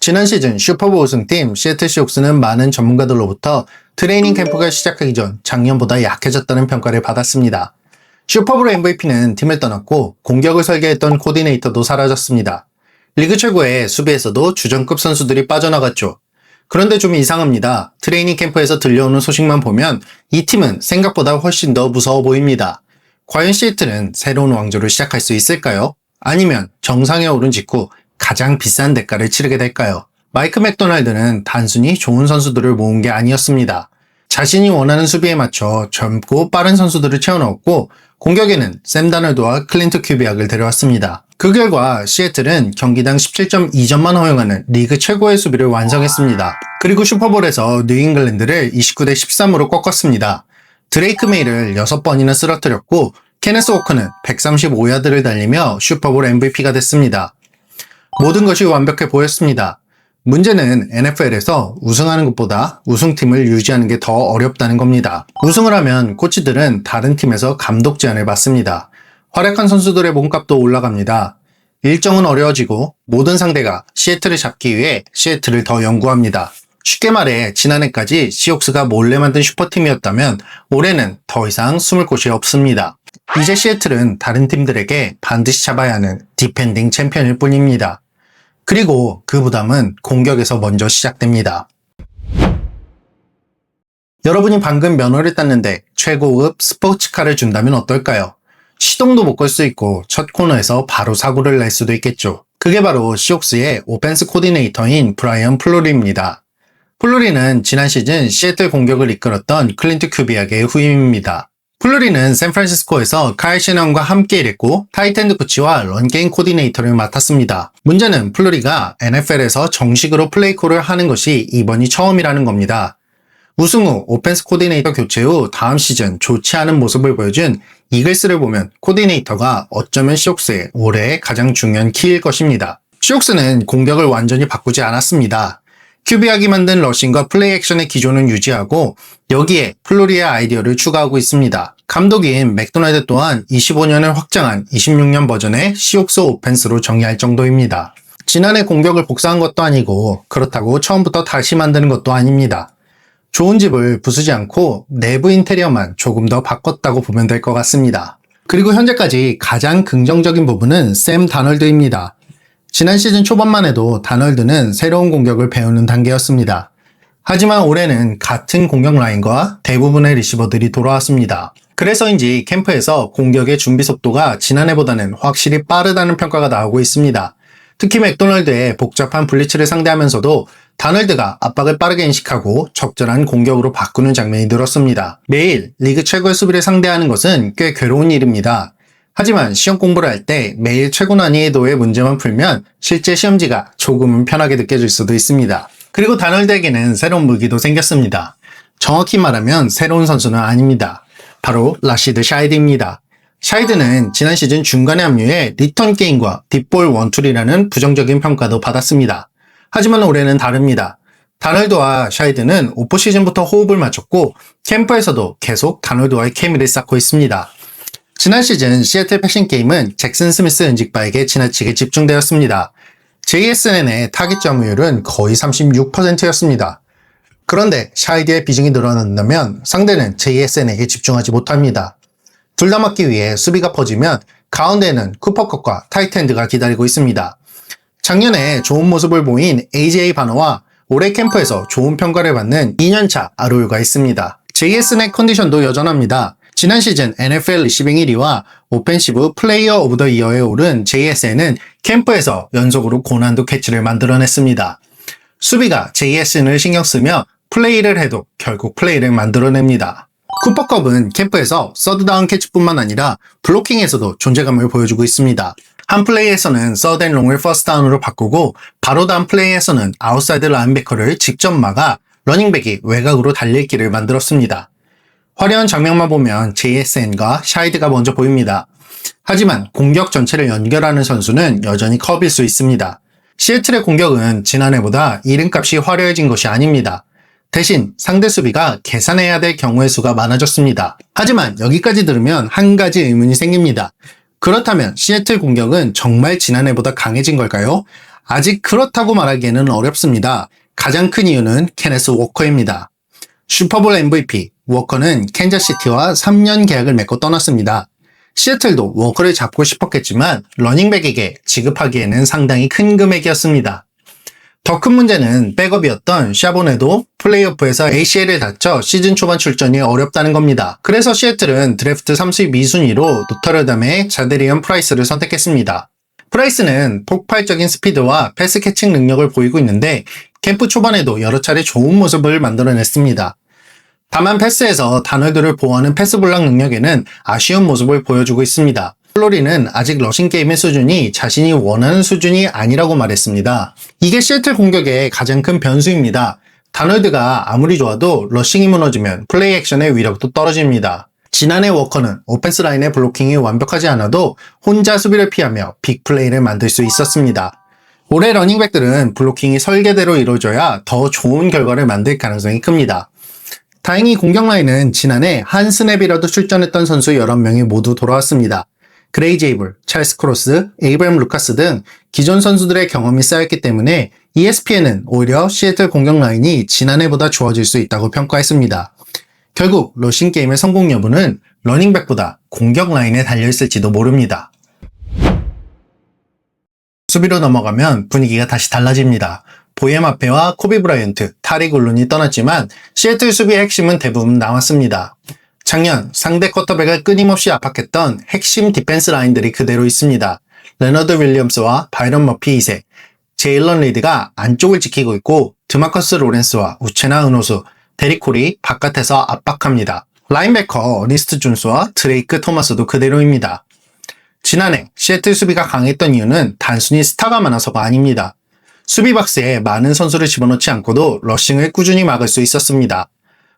지난 시즌 슈퍼볼 우승팀 시애틀 시옥스는 많은 전문가들로부터 트레이닝 캠프가 시작하기 전 작년보다 약해졌다는 평가를 받았습니다. 슈퍼볼 MVP는 팀을 떠났고 공격을 설계했던 코디네이터도 사라졌습니다. 리그 최고의 수비에서도 주전급 선수들이 빠져나갔죠. 그런데 좀 이상합니다. 트레이닝 캠프에서 들려오는 소식만 보면 이 팀은 생각보다 훨씬 더 무서워 보입니다. 과연 시애틀은 새로운 왕조를 시작할 수 있을까요? 아니면 정상에 오른 직후 가장 비싼 대가를 치르게 될까요? 마이크 맥도날드는 단순히 좋은 선수들을 모은 게 아니었습니다. 자신이 원하는 수비에 맞춰 젊고 빠른 선수들을 채워넣었고 공격에는 샘 다널드와 클린트 큐비악을 데려왔습니다. 그 결과 시애틀은 경기당 17.2점만 허용하는 리그 최고의 수비를 완성했습니다. 그리고 슈퍼볼에서 뉴잉글랜드를 29대 13으로 꺾었습니다. 드레이크 메이를 6번이나 쓰러뜨렸고 케네스 워커는 135야드를 달리며 슈퍼볼 MVP가 됐습니다. 모든 것이 완벽해 보였습니다. 문제는 NFL에서 우승하는 것보다 우승팀을 유지하는 게 더 어렵다는 겁니다. 우승을 하면 코치들은 다른 팀에서 감독 제안을 받습니다. 활약한 선수들의 몸값도 올라갑니다. 일정은 어려워지고 모든 상대가 시애틀을 잡기 위해 시애틀을 더 연구합니다. 쉽게 말해 지난해까지 시옥스가 몰래 만든 슈퍼팀이었다면 올해는 더 이상 숨을 곳이 없습니다. 이제 시애틀은 다른 팀들에게 반드시 잡아야 하는 디펜딩 챔피언일 뿐입니다. 그리고 그 부담은 공격에서 먼저 시작됩니다. 여러분이 방금 면허를 땄는데 최고급 스포츠카를 준다면 어떨까요? 시동도 못 걸 수 있고 첫 코너에서 바로 사고를 낼 수도 있겠죠. 그게 바로 시옥스의 오펜스 코디네이터인 브라이언 플로리입니다. 플로리는 지난 시즌 시애틀 공격을 이끌었던 클린트 큐비악의 후임입니다. 플루리는 샌프란시스코에서 카일 시넌과 함께 일했고 타이트엔드 코치와 런게임 코디네이터를 맡았습니다. 문제는 플루리가 NFL에서 정식으로 플레이콜을 하는 것이 이번이 처음이라는 겁니다. 우승 후 오펜스 코디네이터 교체 후 다음 시즌 좋지 않은 모습을 보여준 이글스를 보면 코디네이터가 어쩌면 시옥스의 올해의 가장 중요한 키일 것입니다. 시옥스는 공격을 완전히 바꾸지 않았습니다. 큐비악이 만든 러싱과 플레이 액션의 기존은 유지하고 여기에 플로리의 아이디어를 추가하고 있습니다. 감독인 맥도날드 또한 25년을 확장한 26년 버전의 시옥스 오펜스로 정의할 정도입니다. 지난해 공격을 복사한 것도 아니고 그렇다고 처음부터 다시 만드는 것도 아닙니다. 좋은 집을 부수지 않고 내부 인테리어만 조금 더 바꿨다고 보면 될 것 같습니다. 그리고 현재까지 가장 긍정적인 부분은 샘 다널드입니다. 지난 시즌 초반만 해도 다널드는 새로운 공격을 배우는 단계였습니다. 하지만 올해는 같은 공격 라인과 대부분의 리시버들이 돌아왔습니다. 그래서인지 캠프에서 공격의 준비 속도가 지난해보다는 확실히 빠르다는 평가가 나오고 있습니다. 특히 맥도널드의 복잡한 블리츠를 상대하면서도 다널드가 압박을 빠르게 인식하고 적절한 공격으로 바꾸는 장면이 늘었습니다. 매일 리그 최고의 수비를 상대하는 것은 꽤 괴로운 일입니다. 하지만 시험 공부를 할 때 매일 최고 난이도의 문제만 풀면 실제 시험지가 조금은 편하게 느껴질 수도 있습니다. 그리고 다널드에게는 새로운 무기도 생겼습니다. 정확히 말하면 새로운 선수는 아닙니다. 바로 라시드 샤이드입니다. 샤이드는 지난 시즌 중간에 합류해 리턴 게임과 딥볼 원툴이라는 부정적인 평가도 받았습니다. 하지만 올해는 다릅니다. 다널드와 샤이드는 오프 시즌부터 호흡을 맞췄고 캠프에서도 계속 다널드와의 케미를 쌓고 있습니다. 지난 시즌 시애틀 패싱 게임은 잭슨 스미스 은직바에게 지나치게 집중되었습니다. JSN의 타깃 점유율은 거의 36%였습니다. 그런데 샤이드의 비중이 늘어난다면 상대는 JSN에게 집중하지 못합니다. 둘 다 막기 위해 수비가 퍼지면 가운데에는 쿠퍼컷과 타이트엔드가 기다리고 있습니다. 작년에 좋은 모습을 보인 AJ 바너와 올해 캠프에서 좋은 평가를 받는 2년차 아로유가 있습니다. JSN의 컨디션도 여전합니다. 지난 시즌 NFL 리시빙 1위와 오펜시브 플레이어 오브 더 이어에 오른 JSN은 캠프에서 연속으로 고난도 캐치를 만들어냈습니다. 수비가 JSN을 신경 쓰며 플레이를 해도 결국 플레이를 만들어냅니다. 쿠퍼컵은 캠프에서 서드다운 캐치뿐만 아니라 블로킹에서도 존재감을 보여주고 있습니다. 한 플레이에서는 서드앤롱을 퍼스트다운으로 바꾸고 바로 다음 플레이에서는 아웃사이드 라인베커를 직접 막아 러닝백이 외곽으로 달릴 길을 만들었습니다. 화려한 장면만 보면 JSN과 샤이드가 먼저 보입니다. 하지만 공격 전체를 연결하는 선수는 여전히 컵일 수 있습니다. 시애틀의 공격은 지난해보다 이름값이 화려해진 것이 아닙니다. 대신 상대 수비가 계산해야 될 경우의 수가 많아졌습니다. 하지만 여기까지 들으면 한 가지 의문이 생깁니다. 그렇다면 시애틀 공격은 정말 지난해보다 강해진 걸까요? 아직 그렇다고 말하기에는 어렵습니다. 가장 큰 이유는 케네스 워커입니다. 슈퍼볼 MVP, 워커는 캔자시티와 3년 계약을 맺고 떠났습니다. 시애틀도 워커를 잡고 싶었겠지만 러닝백에게 지급하기에는 상당히 큰 금액이었습니다. 더 큰 문제는 백업이었던 샤보네도 플레이오프에서 ACL을 다쳐 시즌 초반 출전이 어렵다는 겁니다. 그래서 시애틀은 드래프트 32순위로 노터르담의 자데리언 프라이스를 선택했습니다. 프라이스는 폭발적인 스피드와 패스 캐칭 능력을 보이고 있는데 캠프 초반에도 여러 차례 좋은 모습을 만들어냈습니다. 다만 패스에서 다널드를 보호하는 패스 블락 능력에는 아쉬운 모습을 보여주고 있습니다. 플로리는 아직 러싱 게임의 수준이 자신이 원하는 수준이 아니라고 말했습니다. 이게 시애틀 공격의 가장 큰 변수입니다. 다널드가 아무리 좋아도 러싱이 무너지면 플레이 액션의 위력도 떨어집니다. 지난해 워커는 오펜스 라인의 블로킹이 완벽하지 않아도 혼자 수비를 피하며 빅플레이를 만들 수 있었습니다. 올해 러닝백들은 블로킹이 설계대로 이루어져야 더 좋은 결과를 만들 가능성이 큽니다. 다행히 공격 라인은 지난해 한 스냅이라도 출전했던 선수 11명이 모두 돌아왔습니다. 그레이 제이블, 찰스 크로스, 에이브럼 루카스 등 기존 선수들의 경험이 쌓였기 때문에 ESPN은 오히려 시애틀 공격 라인이 지난해보다 좋아질 수 있다고 평가했습니다. 결국 러싱 게임의 성공 여부는 러닝백보다 공격 라인에 달려있을지도 모릅니다. 수비로 넘어가면 분위기가 다시 달라집니다. 보엠 아페와 코비 브라이언트, 타릭 울룬이 떠났지만 시애틀 수비의 핵심은 대부분 남았습니다. 작년 상대 쿼터백을 끊임없이 압박했던 핵심 디펜스 라인들이 그대로 있습니다. 레너드 윌리엄스와 바이런 머피 2세, 제일런 리드가 안쪽을 지키고 있고 드마커스 로렌스와 우체나 은호수, 데릭 콜이 바깥에서 압박합니다. 라인베커 어니스트 존스와 드레이크 토마스도 그대로입니다. 지난해 시애틀 수비가 강했던 이유는 단순히 스타가 많아서가 아닙니다. 수비 박스에 많은 선수를 집어넣지 않고도 러싱을 꾸준히 막을 수 있었습니다.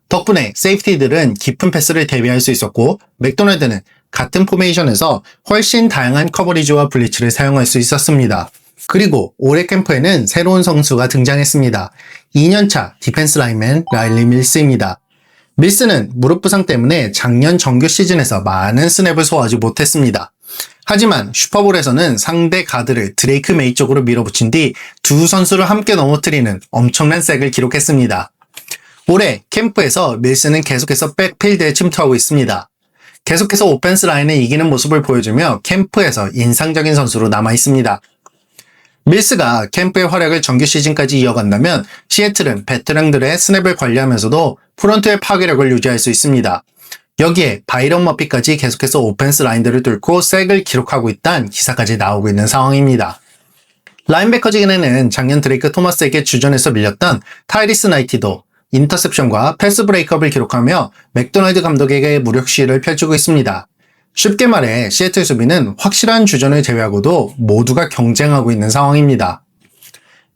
덕분에 세이프티들은 깊은 패스를 대비할 수 있었고 맥도날드는 같은 포메이션에서 훨씬 다양한 커버리지와 블리츠를 사용할 수 있었습니다. 그리고 올해 캠프에는 새로운 선수가 등장했습니다. 2년차 디펜스 라인맨 라일리 밀스입니다. 밀스는 무릎 부상 때문에 작년 정규 시즌에서 많은 스냅을 소화하지 못했습니다. 하지만 슈퍼볼에서는 상대 가드를 드레이크 메이 쪽으로 밀어붙인 뒤 두 선수를 함께 넘어뜨리는 엄청난 색을 기록했습니다. 올해 캠프에서 밀스는 계속해서 백필드에 침투하고 있습니다. 계속해서 오펜스 라인을 이기는 모습을 보여주며 캠프에서 인상적인 선수로 남아있습니다. 밀스가 캠프의 활약을 정규 시즌까지 이어간다면 시애틀은 베테랑들의 스냅을 관리하면서도 프론트의 파괴력을 유지할 수 있습니다. 여기에 바이런 머피까지 계속해서 오펜스 라인들을 뚫고 색을 기록하고 있다는 기사까지 나오고 있는 상황입니다. 라인베커진에는 작년 드레이크 토마스에게 주전에서 밀렸던 타이리스 나이티도 인터셉션과 패스 브레이크업을 기록하며 맥도날드 감독에게 무력 시위를 펼치고 있습니다. 쉽게 말해 시애틀 수비는 확실한 주전을 제외하고도 모두가 경쟁하고 있는 상황입니다.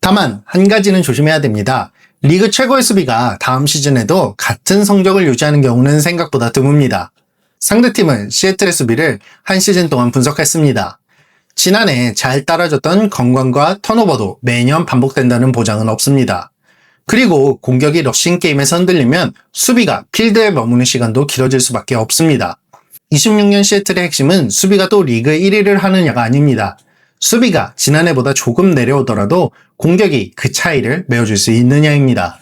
다만 한 가지는 조심해야 됩니다. 리그 최고의 수비가 다음 시즌에도 같은 성적을 유지하는 경우는 생각보다 드뭅니다. 상대팀은 시애틀의 수비를 한 시즌 동안 분석했습니다. 지난해 잘 따라줬던 건강과 턴오버도 매년 반복된다는 보장은 없습니다. 그리고 공격이 러싱 게임에서 흔들리면 수비가 필드에 머무는 시간도 길어질 수밖에 없습니다. 26년 시애틀의 핵심은 수비가 또 리그 1위를 하느냐가 아닙니다. 수비가 지난해보다 조금 내려오더라도 공격이 그 차이를 메워줄 수 있느냐입니다.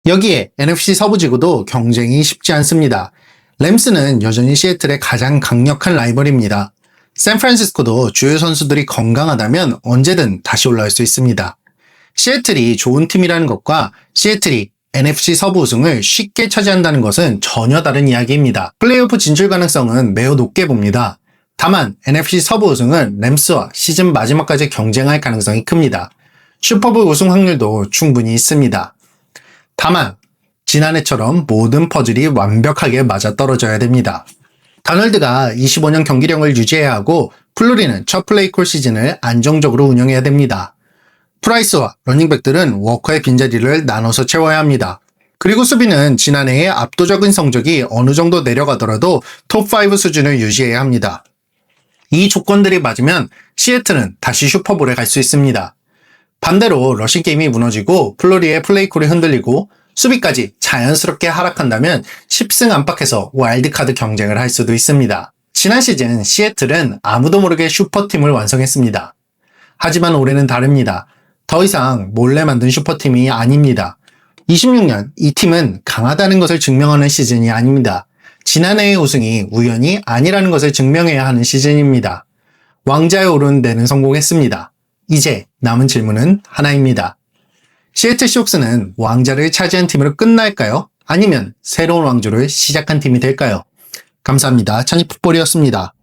여기에 NFC 서부지구도 경쟁이 쉽지 않습니다. 램스는 여전히 시애틀의 가장 강력한 라이벌입니다. 샌프란시스코도 주요 선수들이 건강하다면 언제든 다시 올라올 수 있습니다. 시애틀이 좋은 팀이라는 것과 시애틀이 NFC 서부 우승을 쉽게 차지한다는 것은 전혀 다른 이야기입니다. 플레이오프 진출 가능성은 매우 높게 봅니다. 다만 NFC 서부 우승은 램스와 시즌 마지막까지 경쟁할 가능성이 큽니다. 슈퍼볼 우승 확률도 충분히 있습니다. 다만 지난해처럼 모든 퍼즐이 완벽하게 맞아떨어져야 됩니다. 다널드가 25년 경기력을 유지해야 하고 플루리는 첫 플레이콜 시즌을 안정적으로 운영해야 됩니다. 프라이스와 러닝백들은 워커의 빈자리를 나눠서 채워야 합니다. 그리고 수비는 지난해의 압도적인 성적이 어느 정도 내려가더라도 톱5 수준을 유지해야 합니다. 이 조건들이 맞으면 시애틀은 다시 슈퍼볼에 갈 수 있습니다. 반대로 러싱 게임이 무너지고 플로리의 플레이콜이 흔들리고 수비까지 자연스럽게 하락한다면 10승 안팎에서 와일드카드 경쟁을 할 수도 있습니다. 지난 시즌 시애틀은 아무도 모르게 슈퍼팀을 완성했습니다. 하지만 올해는 다릅니다. 더 이상 몰래 만든 슈퍼팀이 아닙니다. 26년 이 팀은 강하다는 것을 증명하는 시즌이 아닙니다. 지난해의 우승이 우연이 아니라는 것을 증명해야 하는 시즌입니다. 왕자에 오른 데는 성공했습니다. 이제 남은 질문은 하나입니다. 시애틀 시옥스는 왕자를 차지한 팀으로 끝날까요? 아니면 새로운 왕조를 시작한 팀이 될까요? 감사합니다. 찬이풋볼이었습니다.